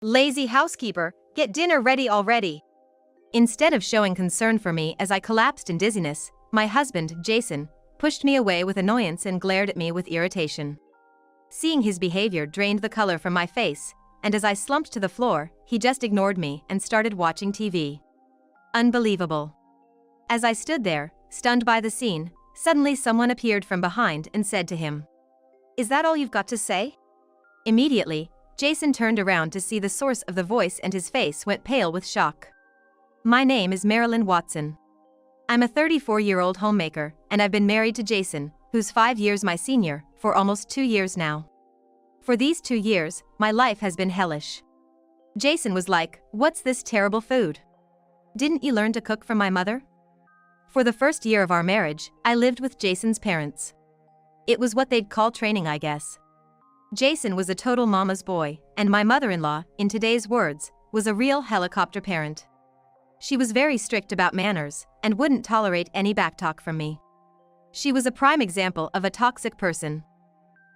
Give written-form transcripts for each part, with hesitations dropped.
Lazy housekeeper, get dinner ready already. Instead of showing concern for me as I collapsed in dizziness, my husband, Jason, pushed me away with annoyance and glared at me with irritation. Seeing his behavior drained the color from my face, and as I slumped to the floor, he just ignored me and started watching TV. Unbelievable. As I stood there, stunned by the scene, suddenly someone appeared from behind and said to him, "Is that all you've got to say?" Immediately, Jason turned around to see the source of the voice and his face went pale with shock. My name is Marilyn Watson. I'm a 34-year-old homemaker, and I've been married to Jason, who's 5 years my senior, for almost 2 years now. For these 2 years, my life has been hellish. Jason was like, "What's this terrible food? Didn't you learn to cook from my mother?" For the first year of our marriage, I lived with Jason's parents. It was what they'd call training, I guess. Jason was a total mama's boy, and my mother-in-law, in today's words, was a real helicopter parent. She was very strict about manners, and wouldn't tolerate any backtalk from me. She was a prime example of a toxic person.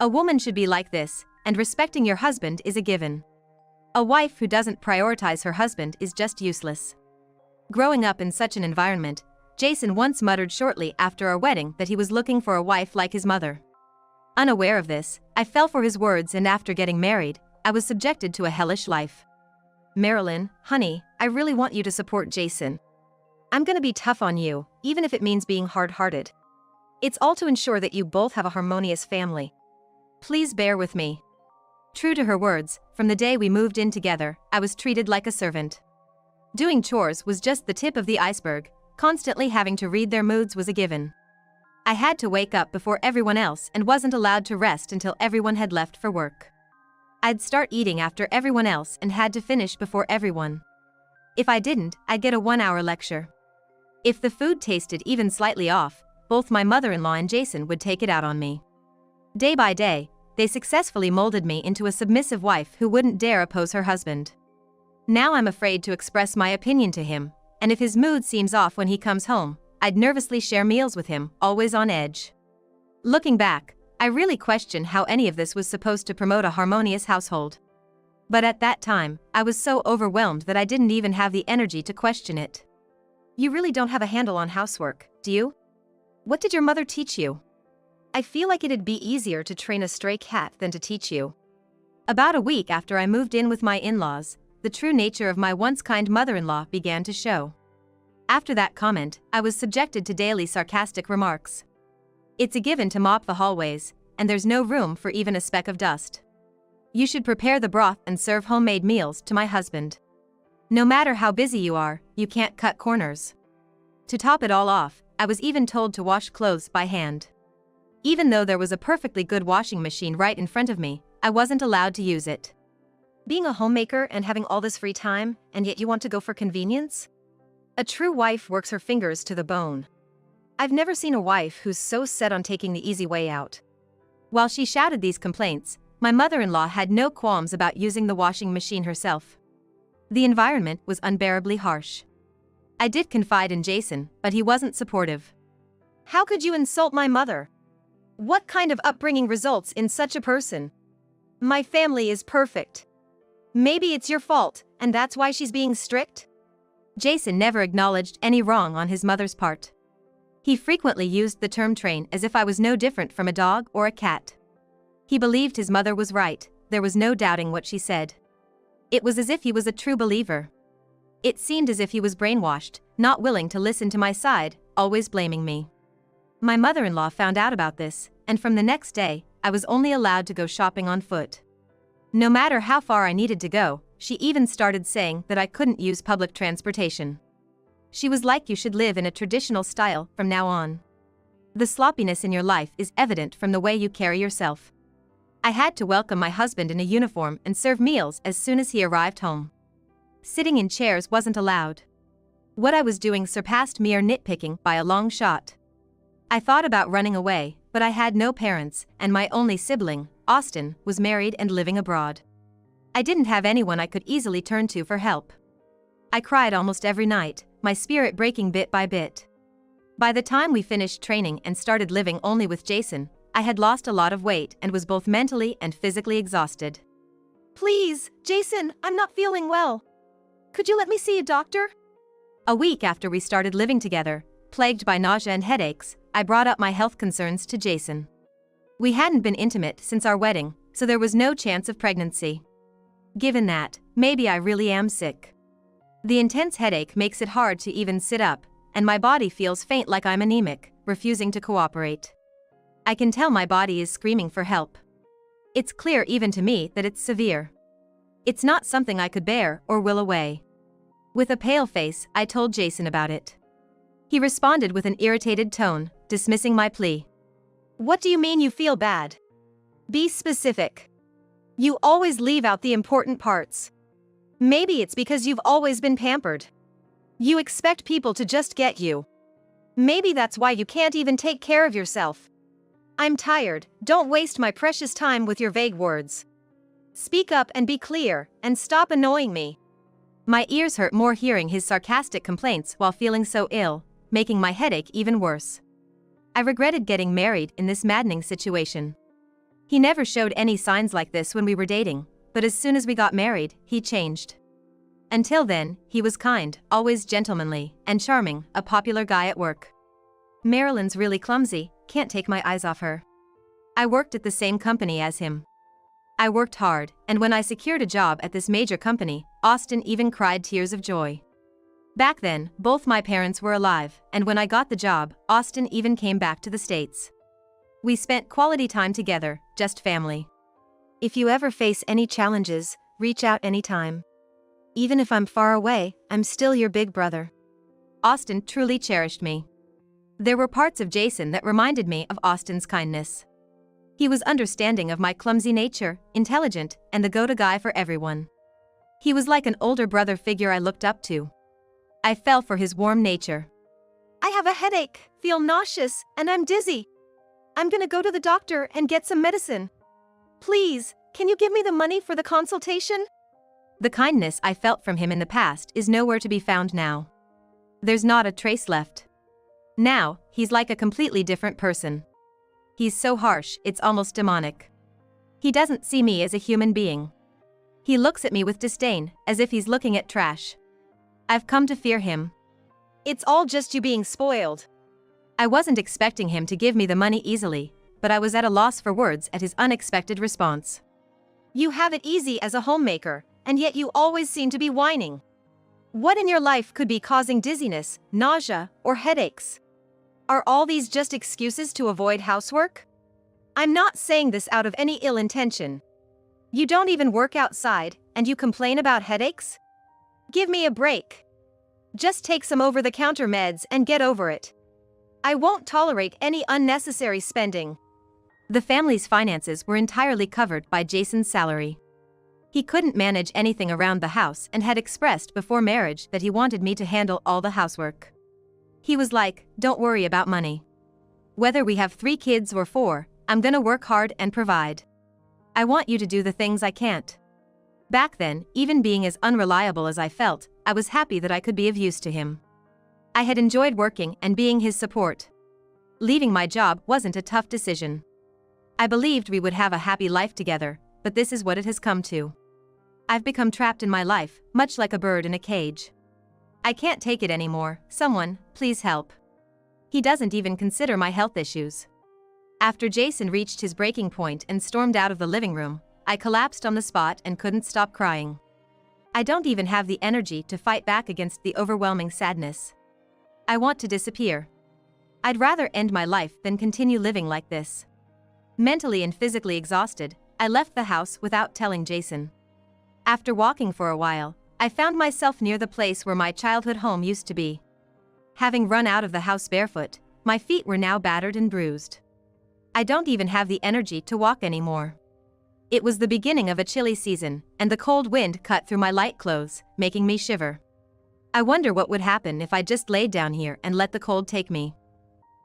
A woman should be like this, and respecting your husband is a given. A wife who doesn't prioritize her husband is just useless. Growing up in such an environment, Jason once muttered shortly after our wedding that he was looking for a wife like his mother. Unaware of this, I fell for his words, and after getting married, I was subjected to a hellish life. "Marilyn, honey, I really want you to support Jason. I'm gonna be tough on you, even if it means being hard-hearted. It's all to ensure that you both have a harmonious family. Please bear with me." True to her words, from the day we moved in together, I was treated like a servant. Doing chores was just the tip of the iceberg, constantly having to read their moods was a given. I had to wake up before everyone else and wasn't allowed to rest until everyone had left for work. I'd start eating after everyone else and had to finish before everyone. If I didn't, I'd get a 1-hour lecture. If the food tasted even slightly off, both my mother-in-law and Jason would take it out on me. Day by day, they successfully molded me into a submissive wife who wouldn't dare oppose her husband. Now I'm afraid to express my opinion to him, and if his mood seems off when he comes home, I'd nervously share meals with him, always on edge. Looking back, I really question how any of this was supposed to promote a harmonious household. But at that time, I was so overwhelmed that I didn't even have the energy to question it. "You really don't have a handle on housework, do you? What did your mother teach you? I feel like it'd be easier to train a stray cat than to teach you." About a week after I moved in with my in-laws, the true nature of my once kind mother-in-law began to show. After that comment, I was subjected to daily sarcastic remarks. "It's a given to mop the hallways, and there's no room for even a speck of dust. You should prepare the broth and serve homemade meals to my husband. No matter how busy you are, you can't cut corners." To top it all off, I was even told to wash clothes by hand. Even though there was a perfectly good washing machine right in front of me, I wasn't allowed to use it. Being a homemaker and having all this free time, and yet you want to go for convenience? A true wife works her fingers to the bone. I've never seen a wife who's so set on taking the easy way out. While she shouted these complaints, my mother-in-law had no qualms about using the washing machine herself. The environment was unbearably harsh. I did confide in Jason, but he wasn't supportive. "How could you insult my mother? What kind of upbringing results in such a person? My family is perfect. Maybe it's your fault, and that's why she's being strict?" Jason never acknowledged any wrong on his mother's part. He frequently used the term train as if I was no different from a dog or a cat. He believed his mother was right, there was no doubting what she said. It was as if he was a true believer. It seemed as if he was brainwashed, not willing to listen to my side, always blaming me. My mother-in-law found out about this, and from the next day, I was only allowed to go shopping on foot. No matter how far I needed to go, she even started saying that I couldn't use public transportation. She was like, "You should live in a traditional style from now on. The sloppiness in your life is evident from the way you carry yourself." I had to welcome my husband in a uniform and serve meals as soon as he arrived home. Sitting in chairs wasn't allowed. What I was doing surpassed mere nitpicking by a long shot. I thought about running away, but I had no parents, and my only sibling, Austin, was married and living abroad. I didn't have anyone I could easily turn to for help. I cried almost every night, my spirit breaking bit by bit. By the time we finished training and started living only with Jason, I had lost a lot of weight and was both mentally and physically exhausted. Please, Jason, I'm not feeling well. Could you let me see a doctor? A week after we started living together, plagued by nausea and headaches, I brought up my health concerns to Jason. We hadn't been intimate since our wedding, so there was no chance of pregnancy. Given that, maybe I really am sick. The intense headache makes it hard to even sit up, and my body feels faint like I'm anemic, refusing to cooperate. I can tell my body is screaming for help. It's clear even to me that it's severe. It's not something I could bear or will away. With a pale face, I told Jason about it. He responded with an irritated tone, dismissing my plea. What do you mean you feel bad? Be specific. You always leave out the important parts. Maybe it's because you've always been pampered. You expect people to just get you. Maybe that's why you can't even take care of yourself. I'm tired, don't waste my precious time with your vague words. Speak up and be clear, and stop annoying me. My ears hurt more hearing his sarcastic complaints while feeling so ill, making my headache even worse. I regretted getting married in this maddening situation. He never showed any signs like this when we were dating, but as soon as we got married, he changed. Until then, he was kind, always gentlemanly, and charming, a popular guy at work. Marilyn's really clumsy, can't take my eyes off her. I worked at the same company as him. I worked hard, and when I secured a job at this major company, Austin even cried tears of joy. Back then, both my parents were alive, and when I got the job, Austin even came back to the States. We spent quality time together, just family. If you ever face any challenges, reach out anytime. Even if I'm far away, I'm still your big brother. Austin truly cherished me. There were parts of Jason that reminded me of Austin's kindness. He was understanding of my clumsy nature, intelligent, and the go-to guy for everyone. He was like an older brother figure I looked up to. I fell for his warm nature. I have a headache, feel nauseous, and I'm dizzy. I'm gonna go to the doctor and get some medicine. Please, can you give me the money for the consultation? The kindness I felt from him in the past is nowhere to be found now. There's not a trace left. Now, he's like a completely different person. He's so harsh, it's almost demonic. He doesn't see me as a human being. He looks at me with disdain, as if he's looking at trash. I've come to fear him. It's all just you being spoiled. I wasn't expecting him to give me the money easily, but I was at a loss for words at his unexpected response. You have it easy as a homemaker, and yet you always seem to be whining. What in your life could be causing dizziness, nausea, or headaches? Are all these just excuses to avoid housework? I'm not saying this out of any ill intention. You don't even work outside, and you complain about headaches? Give me a break. Just take some over-the-counter meds and get over it. I won't tolerate any unnecessary spending. The family's finances were entirely covered by Jason's salary. He couldn't manage anything around the house and had expressed before marriage that he wanted me to handle all the housework. He was like, don't worry about money. Whether we have 3 kids or 4, I'm gonna work hard and provide. I want you to do the things I can't. Back then, even being as unreliable as I felt, I was happy that I could be of use to him. I had enjoyed working and being his support. Leaving my job wasn't a tough decision. I believed we would have a happy life together, but this is what it has come to. I've become trapped in my life, much like a bird in a cage. I can't take it anymore, someone, please help. He doesn't even consider my health issues. After Jason reached his breaking point and stormed out of the living room, I collapsed on the spot and couldn't stop crying. I don't even have the energy to fight back against the overwhelming sadness. I want to disappear. I'd rather end my life than continue living like this. Mentally and physically exhausted, I left the house without telling Jason. After walking for a while, I found myself near the place where my childhood home used to be. Having run out of the house barefoot, my feet were now battered and bruised. I don't even have the energy to walk anymore. It was the beginning of a chilly season, and the cold wind cut through my light clothes, making me shiver. I wonder what would happen if I just laid down here and let the cold take me.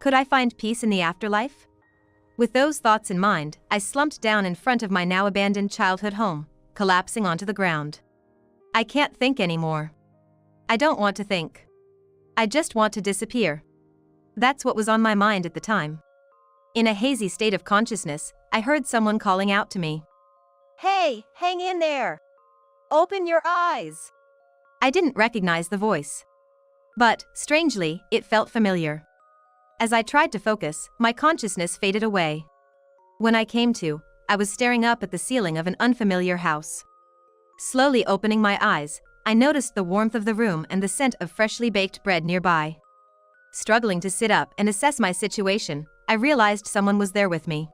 Could I find peace in the afterlife? With those thoughts in mind, I slumped down in front of my now abandoned childhood home, collapsing onto the ground. I can't think anymore. I don't want to think. I just want to disappear. That's what was on my mind at the time. In a hazy state of consciousness, I heard someone calling out to me. Hey, hang in there! Open your eyes! I didn't recognize the voice. But, strangely, it felt familiar. As I tried to focus, my consciousness faded away. When I came to, I was staring up at the ceiling of an unfamiliar house. Slowly opening my eyes, I noticed the warmth of the room and the scent of freshly baked bread nearby. Struggling to sit up and assess my situation, I realized someone was there with me.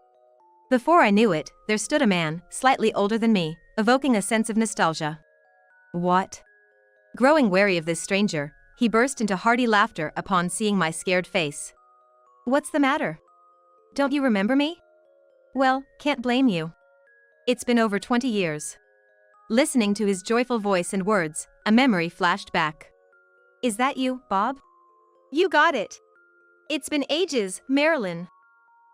Before I knew it, there stood a man, slightly older than me, evoking a sense of nostalgia. What? Growing wary of this stranger, he burst into hearty laughter upon seeing my scared face. What's the matter? Don't you remember me? Well, can't blame you. It's been over 20 years. Listening to his joyful voice and words, a memory flashed back. Is that you, Bob? You got it. It's been ages, Marilyn.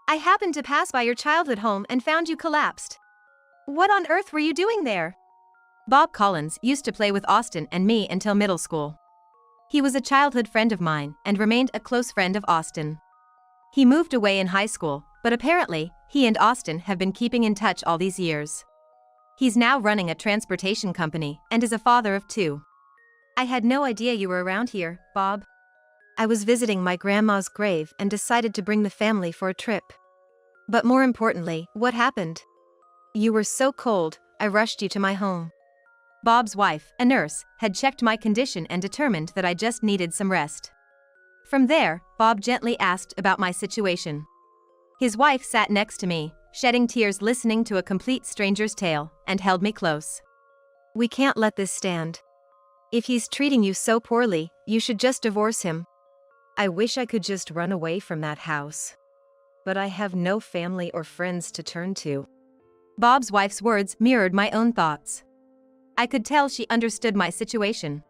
I happened to pass by your childhood home and found you collapsed. What on earth were you doing there? Bob Collins used to play with Austin and me until middle school. He was a childhood friend of mine and remained a close friend of Austin. He moved away in high school, but apparently, he and Austin have been keeping in touch all these years. He's now running a transportation company and is a father of 2. I had no idea you were around here, Bob. I was visiting my grandma's grave and decided to bring the family for a trip. But more importantly, what happened? You were so cold, I rushed you to my home. Bob's wife, a nurse, had checked my condition and determined that I just needed some rest. From there, Bob gently asked about my situation. His wife sat next to me, shedding tears listening to a complete stranger's tale, and held me close. We can't let this stand. If he's treating you so poorly, you should just divorce him. I wish I could just run away from that house. But I have no family or friends to turn to. Bob's wife's words mirrored my own thoughts. I could tell she understood my situation.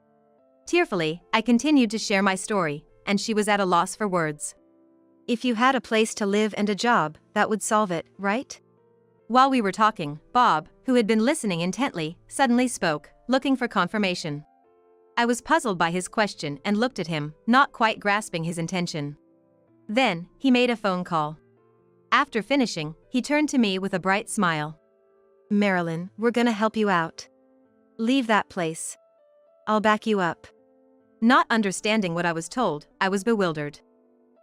Tearfully, I continued to share my story, and she was at a loss for words. If you had a place to live and a job, that would solve it, right? While we were talking, Bob, who had been listening intently, suddenly spoke, looking for confirmation. I was puzzled by his question and looked at him, not quite grasping his intention. Then, he made a phone call. After finishing, he turned to me with a bright smile. Marilyn, we're gonna help you out. Leave that place. I'll back you up. Not understanding what I was told, I was bewildered.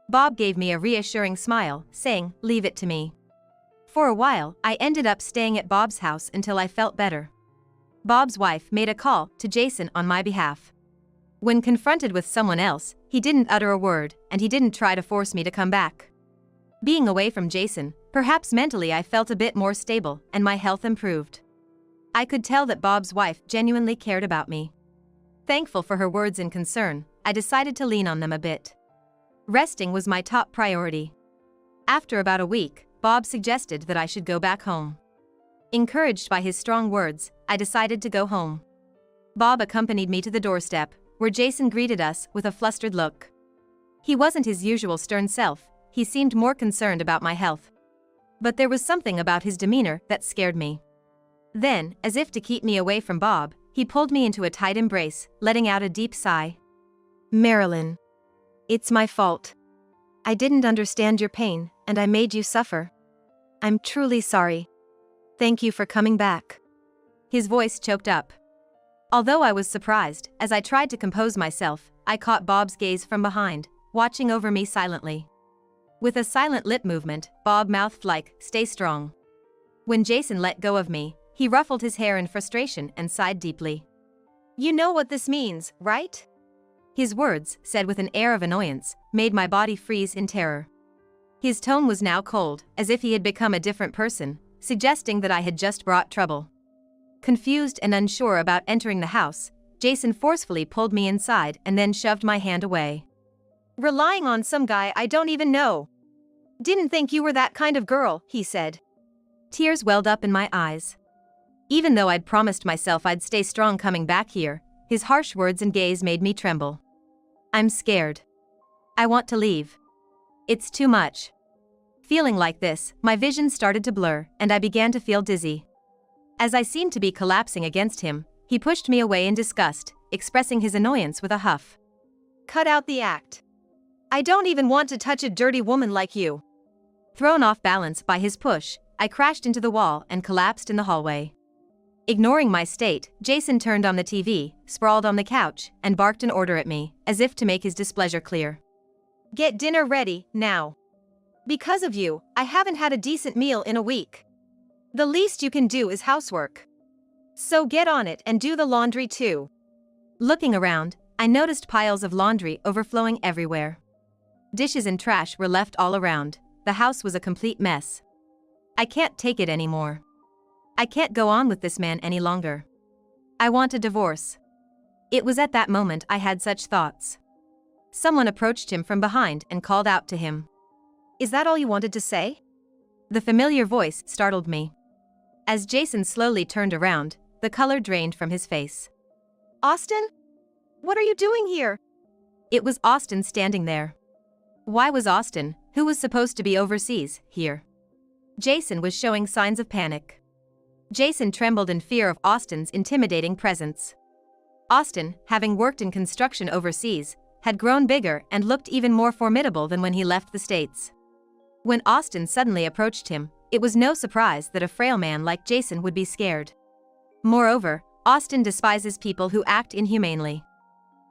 Bob gave me a reassuring smile, saying, leave it to me. For a while, I ended up staying at Bob's house until I felt better. Bob's wife made a call to Jason on my behalf. When confronted with someone else, he didn't utter a word, and he didn't try to force me to come back. Being away from Jason, perhaps mentally I felt a bit more stable, and my health improved. I could tell that Bob's wife genuinely cared about me. Thankful for her words and concern, I decided to lean on them a bit. Resting was my top priority. After about a week, Bob suggested that I should go back home. Encouraged by his strong words, I decided to go home. Bob accompanied me to the doorstep, where Jason greeted us with a flustered look. He wasn't his usual stern self, he seemed more concerned about my health. But there was something about his demeanor that scared me. Then, as if to keep me away from Bob, he pulled me into a tight embrace, letting out a deep sigh. Marilyn. It's my fault. I didn't understand your pain, and I made you suffer. I'm truly sorry. Thank you for coming back. His voice choked up. Although I was surprised, as I tried to compose myself, I caught Bob's gaze from behind, watching over me silently. With a silent lip movement, Bob mouthed like, stay strong. When Jason let go of me, he ruffled his hair in frustration and sighed deeply. You know what this means, right? His words, said with an air of annoyance, made my body freeze in terror. His tone was now cold, as if he had become a different person, suggesting that I had just brought trouble. Confused and unsure about entering the house, Jason forcefully pulled me inside and then shoved my hand away. Relying on some guy I don't even know. Didn't think you were that kind of girl, he said. Tears welled up in my eyes. Even though I'd promised myself I'd stay strong coming back here, his harsh words and gaze made me tremble. I'm scared. I want to leave. It's too much. Feeling like this, my vision started to blur, and I began to feel dizzy. As I seemed to be collapsing against him, he pushed me away in disgust, expressing his annoyance with a huff. Cut out the act. I don't even want to touch a dirty woman like you. Thrown off balance by his push, I crashed into the wall and collapsed in the hallway. Ignoring my state, Jason turned on the TV, sprawled on the couch, and barked an order at me, as if to make his displeasure clear. Get dinner ready, now. Because of you, I haven't had a decent meal in a week. The least you can do is housework. So get on it and do the laundry too. Looking around, I noticed piles of laundry overflowing everywhere. Dishes and trash were left all around. The house was a complete mess. I can't take it anymore. I can't go on with this man any longer. I want a divorce. It was at that moment I had such thoughts. Someone approached him from behind and called out to him. Is that all you wanted to say? The familiar voice startled me. As Jason slowly turned around, the color drained from his face. Austin? What are you doing here? It was Austin standing there. Why was Austin, who was supposed to be overseas, here? Jason was showing signs of panic. Jason trembled in fear of Austin's intimidating presence. Austin, having worked in construction overseas, had grown bigger and looked even more formidable than when he left the States. When Austin suddenly approached him, it was no surprise that a frail man like Jason would be scared. Moreover, Austin despises people who act inhumanely.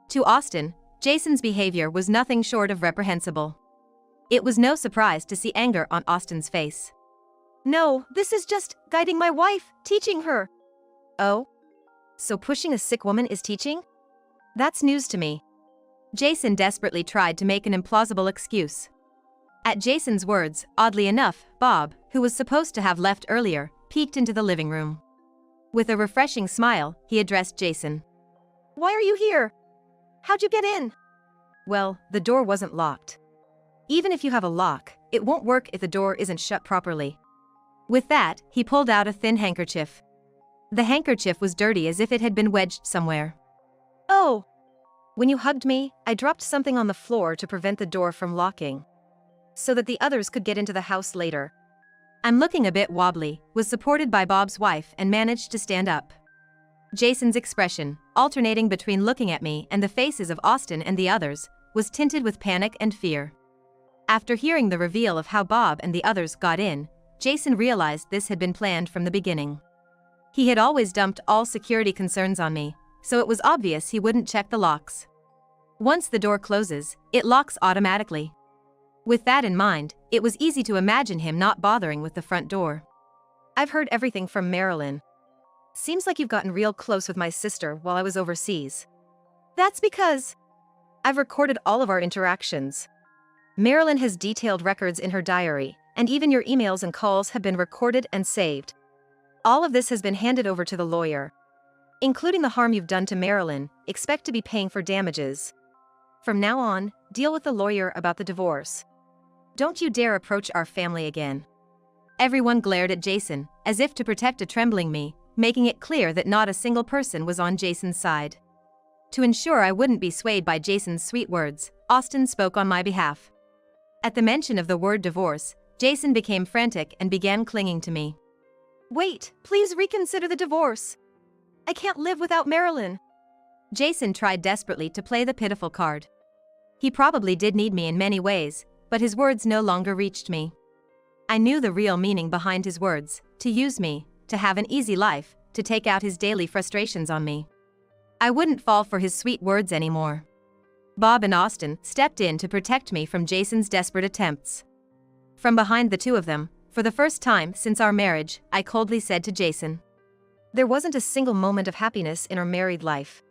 To Austin, Jason's behavior was nothing short of reprehensible. It was no surprise to see anger on Austin's face. No, this is just guiding my wife, teaching her. Oh? So pushing a sick woman is teaching? That's news to me. Jason desperately tried to make an implausible excuse. At Jason's words, oddly enough, Bob, who was supposed to have left earlier, peeked into the living room. With a refreshing smile, he addressed Jason. Why are you here? How'd you get in? Well, the door wasn't locked. Even if you have a lock, it won't work if the door isn't shut properly. With that, he pulled out a thin handkerchief. The handkerchief was dirty as if it had been wedged somewhere. Oh! When you hugged me, I dropped something on the floor to prevent the door from locking, so that the others could get into the house later. I'm looking a bit wobbly, was supported by Bob's wife and managed to stand up. Jason's expression, alternating between looking at me and the faces of Austin and the others, was tinted with panic and fear. After hearing the reveal of how Bob and the others got in, Jason realized this had been planned from the beginning. He had always dumped all security concerns on me, so it was obvious he wouldn't check the locks. Once the door closes, it locks automatically. With that in mind, it was easy to imagine him not bothering with the front door. I've heard everything from Marilyn. Seems like you've gotten real close with my sister while I was overseas. That's because I've recorded all of our interactions. Marilyn has detailed records in her diary, and even your emails and calls have been recorded and saved. All of this has been handed over to the lawyer. Including the harm you've done to Marilyn, expect to be paying for damages. From now on, deal with the lawyer about the divorce. Don't you dare approach our family again. Everyone glared at Jason, as if to protect a trembling me, making it clear that not a single person was on Jason's side. To ensure I wouldn't be swayed by Jason's sweet words, Austin spoke on my behalf. At the mention of the word divorce, Jason became frantic and began clinging to me. Wait, please reconsider the divorce. I can't live without Marilyn. Jason tried desperately to play the pitiful card. He probably did need me in many ways, but his words no longer reached me. I knew the real meaning behind his words, to use me, to have an easy life, to take out his daily frustrations on me. I wouldn't fall for his sweet words anymore. Bob and Austin stepped in to protect me from Jason's desperate attempts. From behind the two of them, for the first time since our marriage, I coldly said to Jason, there wasn't a single moment of happiness in our married life.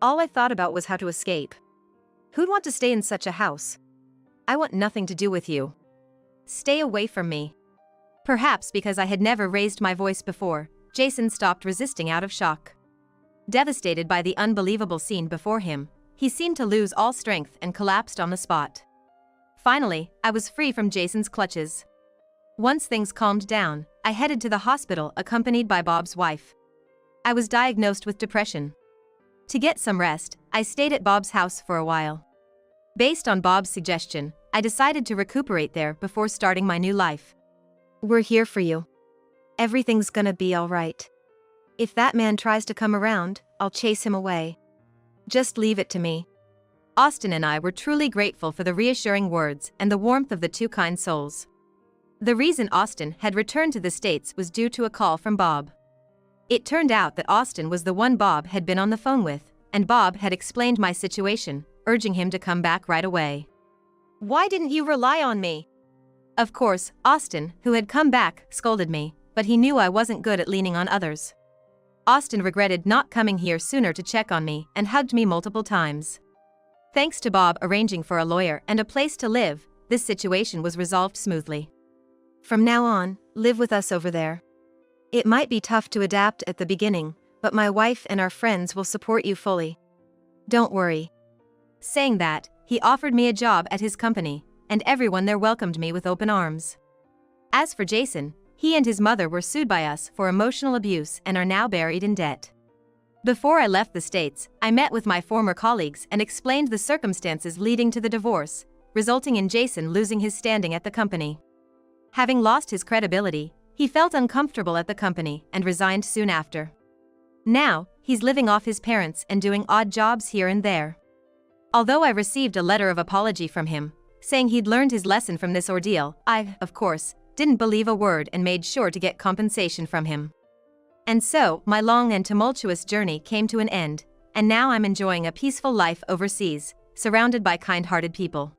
All I thought about was how to escape. Who'd want to stay in such a house? I want nothing to do with you. Stay away from me. Perhaps because I had never raised my voice before, Jason stopped resisting out of shock. Devastated by the unbelievable scene before him, he seemed to lose all strength and collapsed on the spot. Finally, I was free from Jason's clutches. Once things calmed down, I headed to the hospital accompanied by Bob's wife. I was diagnosed with depression. To get some rest, I stayed at Bob's house for a while. Based on Bob's suggestion, I decided to recuperate there before starting my new life. We're here for you. Everything's gonna be all right. If that man tries to come around, I'll chase him away. Just leave it to me. Austin and I were truly grateful for the reassuring words and the warmth of the two kind souls. The reason Austin had returned to the States was due to a call from Bob. It turned out that Austin was the one Bob had been on the phone with, and Bob had explained my situation, urging him to come back right away. "Why didn't you rely on me?" Of course, Austin, who had come back, scolded me, but he knew I wasn't good at leaning on others. Austin regretted not coming here sooner to check on me and hugged me multiple times. Thanks to Bob arranging for a lawyer and a place to live, this situation was resolved smoothly. "From now on, live with us over there. It might be tough to adapt at the beginning, but my wife and our friends will support you fully. Don't worry." Saying that, he offered me a job at his company, and everyone there welcomed me with open arms. As for Jason, he and his mother were sued by us for emotional abuse and are now buried in debt. Before I left the States, I met with my former colleagues and explained the circumstances leading to the divorce, resulting in Jason losing his standing at the company. Having lost his credibility, he felt uncomfortable at the company and resigned soon after. Now, he's living off his parents and doing odd jobs here and there. Although I received a letter of apology from him, saying he'd learned his lesson from this ordeal, I, of course, didn't believe a word and made sure to get compensation from him. And so, my long and tumultuous journey came to an end, and now I'm enjoying a peaceful life overseas, surrounded by kind-hearted people.